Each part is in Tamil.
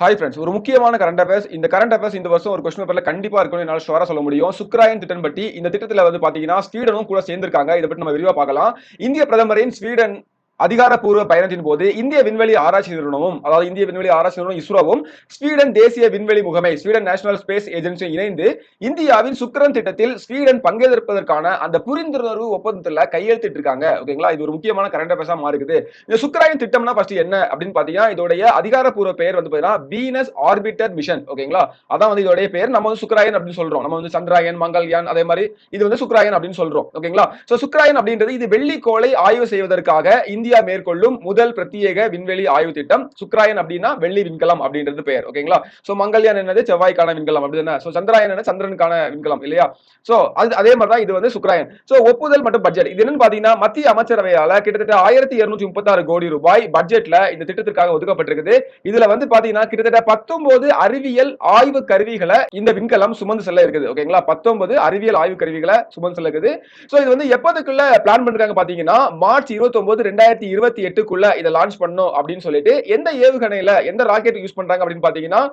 ஹாய் ஃப்ரெண்ட்ஸ், ஒரு முக்கியமான கரண்ட் அஃபேர்ஸ். இந்த கரண்ட் அஃபேர்ஸ் இந்த வருஷம் ஒரு கொஸ்டின் பேப்பர்ல கண்டிப்பா இருக்கும்னு என்னால ஷுவரா சொல்ல முடியும். சுக்ராயன் திட்டம் பத்தி. இந்த திட்டத்துல வந்து பாத்தீங்கன்னா ஸ்வீடனும் கூட சேர்ந்திருக்காங்க. இதை பத்தி நம்ம விரிவா பார்க்கலாம். இந்திய பிரதமரின் ஸ்வீடன் அதிகாரப்பூர்வ பயணத்தின் போது இந்திய விண்வெளி ஆராய்ச்சி நிறுவனமும், அதாவது இந்திய விண்வெளி ஆராய்ச்சி நிறுவனம் இஸ்ரோவும் ஸ்வீடன் தேசிய விண்வெளி முகமை ஸ்வீடன் நேஷனல் ஸ்பேஸ் ஏஜென்சி இணைந்து இந்தியாவின் சுக்ரன் திட்டத்தில் ஸ்வீடன் பங்கேற்பதற்கான அந்த புரிந்துணர்வு ஒப்பந்தத்துல கையெழுத்திட்டு இருக்காங்க. ஓகேங்களா? இது ஒரு முக்கியமான கரண்ட் அஃபேர்ஸா மாறுது. இந்த சுக்ராயன் திட்டம்னா ஃபர்ஸ்ட் என்ன அப்படின்னு பாத்தீங்கன்னா, இதோடைய அதிகாரப்பூர்வ பெயர் வந்து பாத்தீங்கன்னா வீனஸ் ஆர்பிட்டர் மிஷன். ஓகேங்களா? அதான் வந்து இதோடைய பேர். நம்ம வந்து சுக்ராயன் அப்படின்னு சொல்றோம். நம்ம வந்து சந்திராயன், மங்கள்யான், அதே மாதிரி இது வந்து சுக்ராயன் அப்படின்னு சொல்றோம். ஓகேங்களா? சோ சுக்ராயன் அப்படின்றது இது வெள்ளிக்கோளை ஆய்வு செய்வதற்காக இந்தியா மேற்கொள்ளும் முதல் பிரத்யேக விண்வெளி ஆய்வு திட்டம். சுக்ராயன் அப்படின்னா வெள்ளி விண்கலம் அப்படின்றது பெயர். ஓகேங்களா? சோ மங்கள்யான் என்னது செவ்வாய்க்கான விண்கலம் அப்படிதானே. சோ சந்திராயன் என்ன சந்திரனுக்கான விண்கலம் இல்லையா? சோ அதே மாதிரி தான் இது வந்து சுக்ராயன். சோ ஒப்புதல் மற்றும் பட்ஜெட் இது என்னன்னு பாத்தீங்கன்னா, மத்திய அமைச்சரவையால கிட்டத்தட்ட 1236 கோடி ரூபாய் பட்ஜெட்ல இந்த திட்டத்திற்காக ஒதுக்கப்பட்டிருக்குது. இதுல வந்து பாத்தீங்கன்னா கிட்டத்தட்ட 19 அறிவியல் ஆய்வு கருவிகளை இந்த விண்கலம் சுமந்து செல்ல இருக்குது. ஓகேங்களா? 19 அறிவியல் ஆய்வு கருவிகளை சுமந்து செல்ல இருக்குது. சோ இது வந்து எப்போதுக்குள்ள பிளான் பண்றாங்க பாத்தீங்கன்னா, மார்ச் 29 2028க்குள்ள இதை லான்ச் பண்ணணும் அப்படின்னு சொல்லிட்டு எந்த ஏவுகணையில எந்த ராக்கெட் யூஸ் பண்றாங்க அப்படின்னு பாத்தீங்கன்னா,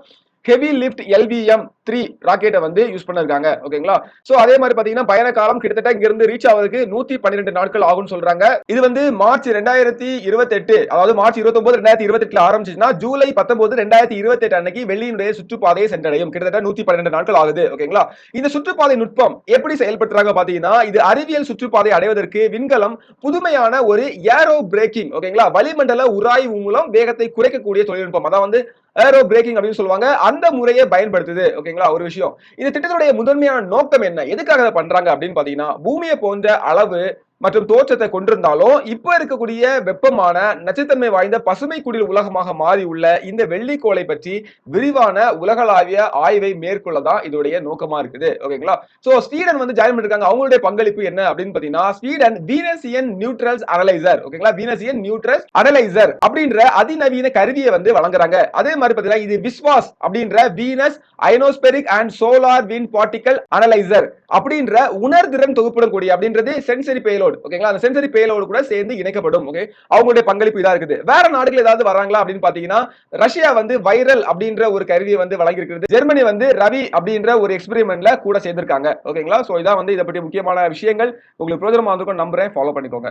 ஹெவி லிப்ட் LVM-3 ராக்கெட்டை வந்து யூஸ் பண்ணிருக்காங்க. ஓகேங்களா? சோ அதே மாதிரி பாத்தீங்கன்னா பயண காலம் கிட்டத்தட்ட இங்க இருந்து ரீச் ஆவதற்கு 112 நாட்கள் ஆகும்னு சொல்றாங்க. இது வந்து மார்ச் 2028, அதாவது மார்ச் 29 2028ல ஆரம்பிச்சுச்சுன்னா ஜூலை 19 2028 அன்னைக்கு வெள்ளியினுடைய சுற்றுப்பாதையை சென்றடையும். கிட்டத்தட்ட 112 நாட்கள் ஆகுது. ஓகேங்களா? இந்த சுற்றுப்பாதை நுட்பம் எப்படி செயல்படுறாங்க பாத்தீங்கன்னா, இது அறிவியல் சுற்றுப்பாதை அடைவதற்கு விண்கலம் புதுமையான ஒரு ஏரோ பிரேக்கிங், ஓகேங்களா, வளிமண்டல உராய்வு மூலம் வேகத்தை குறைக்கக்கூடிய தொழில்நுட்பம், அதான் வந்து ஏரோ பிரேக்கிங் அப்படின்னு சொல்லுவாங்க, அந்த முறையை பயன்படுத்துது. ஓகேங்களா? ஒரு விஷயம். இந்த திட்டத்துடைய முதன்மையான நோக்கம் என்ன, எதுக்காக அதை பண்றாங்க அப்படின்னு பாத்தீங்கன்னா, பூமியை போன்ற அளவு மற்றும் தோற்றத்தை கொண்டிருந்தாலும் இப்ப இருக்கக்கூடிய வெப்பமான நச்சுத்தன்மை வாய்ந்த பசுமை குடில் உலகமாக மாறி உள்ள இந்த வெள்ளிக்கோளை பற்றி விரிவான உலகளாவிய ஆய்வை மேற்கொள்ளதான் இதோடைய நோக்கமா இருக்குது. ஓகேங்களா? சோ ஸ்வீடன் வந்து ஜாயின் பண்ணிருக்காங்க. அவங்களுடைய பங்களிப்பு என்ன அப்படின்னு பாத்தீங்கன்னா, ஸ்வீடன் வீனசியன் நியூட்ரல்ஸ் அனலைசர், ஓகேங்களா, வீனசியன் நியூட்ரல்ஸ் அனலைசர் அப்படின்ற அதிநவீன கருவியை வந்து வழங்குறாங்க. அதே மாதிரி பாத்தீங்கன்னா இது விஸ்வாஸ் அப்படின்ற Venus ionospheric and solar wind particle analyser அப்படின்ற உணர்திறன் தொகுப்புடன் கூடிய அப்படின்றது சென்சரி பேலோட். ஓகேங்களா? அந்த சென்சரி பேலோடு கூட சேர்ந்து இணைக்கப்படும். ஓகே, அவங்களுடைய பங்களிப்பு இதா இருக்குது. வேற நாடுகள் ஏதாவது வராங்களா அப்படின்னு பாத்தீங்கன்னா, ரஷ்யா வந்து வைரல் அப்படின்ற ஒரு கருவியை வந்து வழங்கி இருக்கிறது. ஜெர்மனி வந்து ரவி அப்படின்ற ஒரு எக்ஸ்பெரிமெண்ட்ல கூட சேர்ந்திருக்காங்க. ஓகேங்களா? சோ இதான் வந்து இதை பற்றி முக்கியமான விஷயங்கள். உங்களுக்கு பிரயோஜனமா இருக்கும் நம்புறேன். ஃபாலோ பண்ணிக்கோங்க.